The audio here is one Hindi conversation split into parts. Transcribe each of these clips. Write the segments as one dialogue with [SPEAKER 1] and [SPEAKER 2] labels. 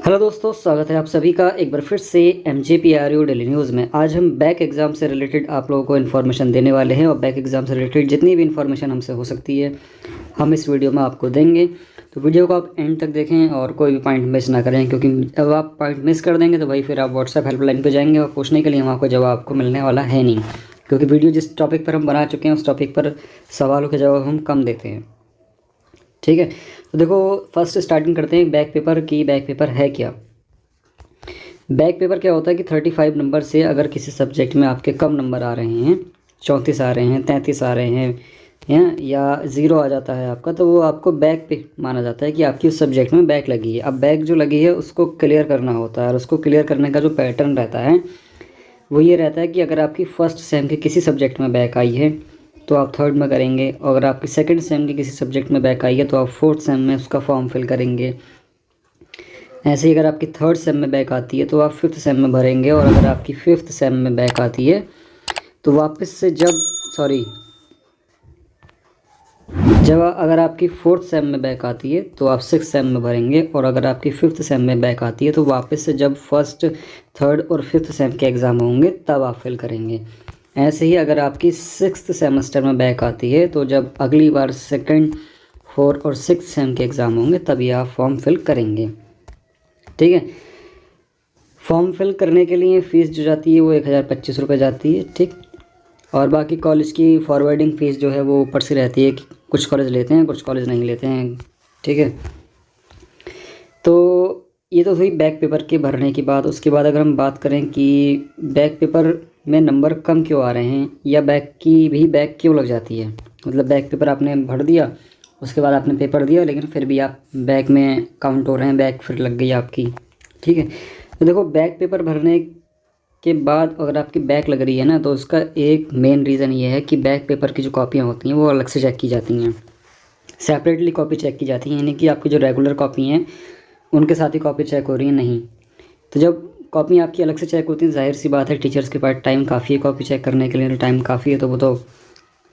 [SPEAKER 1] हेलो दोस्तों, स्वागत है आप सभी का एक बार फिर से MJPRU डेली न्यूज़ में। आज हम बैक एग्ज़ाम से रिलेटेड आप लोगों को इन्फॉर्मेशन देने वाले हैं और बैक एग्ज़ाम से रिलेटेड जितनी भी इन्फॉर्मेशन हमसे हो सकती है हम इस वीडियो में आपको देंगे। तो वीडियो को आप एंड तक देखें और कोई भी पॉइंट मिस ना करें, क्योंकि अब आप पॉइंट मिस कर देंगे तो भाई फिर आप व्हाट्सएप हेल्पलाइन पर जाएंगे और पूछने के लिए वहाँ को जवाब आपको मिलने वाला है नहीं, क्योंकि वीडियो जिस टॉपिक पर हम बना चुके हैं उस टॉपिक पर सवालों के जवाब हम कम देते हैं। ठीक है, तो देखो फर्स्ट स्टार्टिंग करते हैं बैक पेपर की। बैक पेपर है क्या? बैक पेपर क्या होता है कि 35 नंबर से अगर किसी सब्जेक्ट में आपके कम नंबर आ रहे हैं, 34 आ रहे हैं, 33 आ रहे हैं या 0 आ जाता है आपका, तो वो आपको बैक पे माना जाता है कि आपकी उस सब्जेक्ट में बैक लगी है। अब बैक जो लगी है उसको क्लियर करना होता है और उसको क्लियर करने का जो पैटर्न रहता है वो ये रहता है कि अगर आपकी फर्स्ट सेम के किसी सब्जेक्ट में बैक आई है तो आप थर्ड में करेंगे, और अगर आपकी सेकंड सेम के किसी सब्जेक्ट में बैक आई है तो आप फोर्थ सेम में उसका फॉर्म फिल करेंगे। ऐसे ही अगर आपकी थर्ड सेम में बैक आती है तो आप फिफ्थ सेम में भरेंगे, और अगर आपकी फिफ्थ सेम में बैक आती है तो वापस से अगर आपकी फोर्थ सेम में बैक आती है तो आप सिक्स सेम में भरेंगे, और अगर आपकी फिफ्थ सेम में बैक आती है तो वापस से जब फर्स्ट, थर्ड और फिफ्थ सेम के एग्ज़ाम होंगे तब आप फिल करेंगे। ऐसे ही अगर आपकी सिक्स्थ सेमेस्टर में बैक आती है तो जब अगली बार सेकंड, फोर्थ और सिक्स्थ सेम के एग्ज़ाम होंगे तभी आप फॉर्म फिल करेंगे। ठीक है, फॉर्म फिल करने के लिए फ़ीस जो जाती है वो 1025 रुपये जाती है। ठीक, और बाकी कॉलेज की फॉरवर्डिंग फ़ीस जो है वो ऊपर से रहती है कि कुछ कॉलेज लेते हैं कुछ कॉलेज नहीं लेते हैं। ठीक है, तो ये तो हुई बैक पेपर के भरने की बात। उसके बाद अगर हम बात करें कि बैक पेपर में नंबर कम क्यों आ रहे हैं या बैक की भी बैक क्यों लग जाती है, मतलब बैक पेपर आपने भर दिया, उसके बाद आपने पेपर दिया लेकिन फिर भी आप बैक में काउंट हो रहे हैं, बैक फिर लग गई आपकी। ठीक है, तो देखो बैक पेपर भरने के बाद अगर आपकी बैक लग रही है ना, तो उसका एक मेन रीज़न ये है कि बैक पेपर की जो कॉपियाँ होती हैं वो अलग से चेक की जाती हैं, सेपरेटली कॉपी चेक की जाती हैं, यानी कि आपकी जो रेगुलर कॉपी हैं उनके साथ ही कॉपी चेक हो रही है नहीं। तो जब कॉपी आपकी अलग से चेक होती है, जाहिर सी बात है टीचर्स के पास टाइम काफ़ी है कॉपी चेक करने के लिए, टाइम काफ़ी है, तो वो तो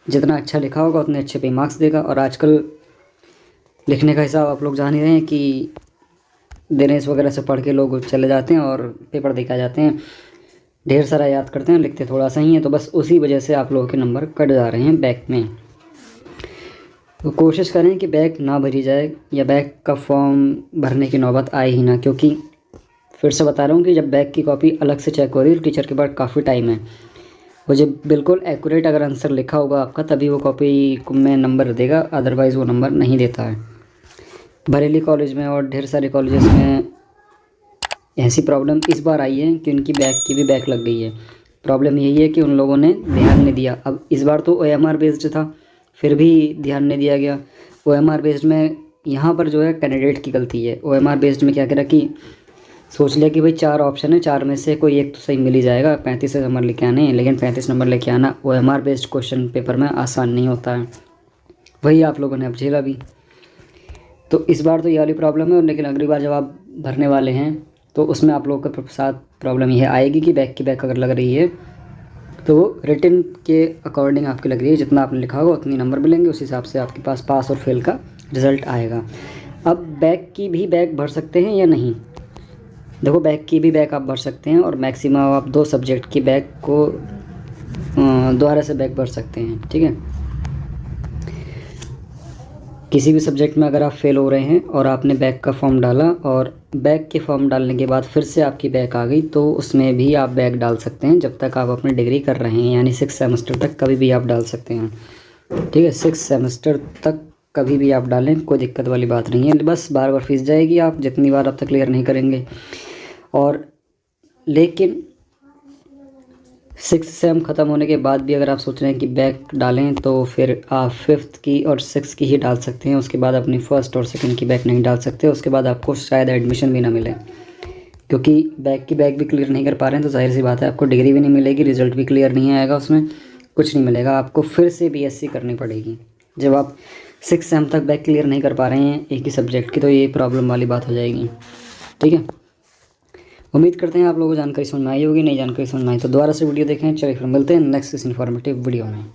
[SPEAKER 1] जितना अच्छा लिखा होगा उतने अच्छे पे मार्क्स देगा। और आजकल लिखने का हिसाब आप लोग जान ही रहे हैं कि दिनेश वगैरह से पढ़ के लोग चले जाते हैं और पेपर देखा जाते हैं, ढेर सारा याद करते हैं, लिखते थोड़ा सा ही है, तो बस उसी वजह से आप लोगों के नंबर कट जा रहे हैं बैक में। तो कोशिश करें कि बैक ना भरी जाए या बैक का फॉर्म भरने की नौबत आए ही ना, क्योंकि फिर से बता रहा हूँ कि जब बैक की कॉपी अलग से चेक हो रही है टीचर के पास काफ़ी टाइम है, वो जब बिल्कुल एक्यूरेट अगर आंसर लिखा होगा आपका तभी वो कॉपी में नंबर देगा, अदरवाइज़ वो नंबर नहीं देता है। बरेली कॉलेज में और ढेर सारे कॉलेजेस में ऐसी प्रॉब्लम इस बार आई है कि उनकी बैक की भी बैक लग गई है। प्रॉब्लम यही है कि उन लोगों ने ध्यान नहीं दिया। अब इस बार तो OMR बेस्ड था, फिर भी ध्यान नहीं दिया गया। OMR बेस्ड में यहाँ पर जो है कैंडिडेट की गलती है। OMR बेस्ड में क्या करा कि सोच लिया कि भाई 4 ऑप्शन है, 4 में से कोई एक तो सही मिल ही जाएगा, 35 नंबर लेके आने हैं, लेकिन 35 नंबर लेके आना OMR बेस्ड क्वेश्चन पेपर में आसान नहीं होता है। वही आप लोगों ने अब झेला भी। तो इस बार तो ये वाली प्रॉब्लम है, लेकिन अगली बार जब आप भरने वाले हैं तो उसमें आप लोगों के साथ प्रॉब्लम यह आएगी कि बैक की बैक अगर लग रही है तो वो रिटन के अकॉर्डिंग आपकी लग रही है, जितना आपने लिखा होगा उतनी नंबर मिलेंगे, उस हिसाब से आपके पास पास और फेल का रिज़ल्ट आएगा। अब बैक की भी बैक भर सकते हैं या नहीं? देखो बैक की भी बैक आप भर सकते हैं, और मैक्सिमम आप 2 सब्जेक्ट की बैक को दोबारा से बैक भर सकते हैं। ठीक है, किसी भी सब्जेक्ट में अगर आप फेल हो रहे हैं और आपने बैक का फॉर्म डाला और बैक के फॉर्म डालने के बाद फिर से आपकी बैक आ गई तो उसमें भी आप बैक डाल सकते हैं जब तक आप अपनी डिग्री कर रहे हैं, यानी 6 सेमेस्टर तक कभी भी आप डाल सकते हैं। ठीक है, 6 सेमेस्टर तक कभी भी आप डालें, कोई दिक्कत वाली बात नहीं है। बस बार बार फीस जाएगी, आप जितनी बार अब तक क्लियर नहीं करेंगे। और लेकिन 6 सेम ख़त्म होने के बाद भी अगर आप सोच रहे हैं कि बैक डालें तो फिर आप 5th की और 6th की ही डाल सकते हैं, उसके बाद अपनी फर्स्ट और सेकंड की बैक नहीं डाल सकते। उसके बाद आपको शायद एडमिशन भी ना मिले, क्योंकि बैक की बैक भी क्लियर नहीं कर पा रहे हैं, तो जाहिर सी बात है आपको डिग्री भी नहीं मिलेगी, रिज़ल्ट भी क्लियर नहीं आएगा, उसमें कुछ नहीं मिलेगा, आपको फिर से BSc करनी पड़ेगी। जब आप 6 सेम तक बैक क्लियर नहीं कर पा रहे हैं एक ही सब्जेक्ट की, तो ये प्रॉब्लम वाली बात हो जाएगी। ठीक है, उम्मीद करते हैं आप लोगों को जानकारी समझ में आई होगी। नहीं जानकारी समझ में आई तो दोबारा से वीडियो देखें। चलिए फिर मिलते हैं नेक्स्ट इस इन्फॉर्मेटिव वीडियो में।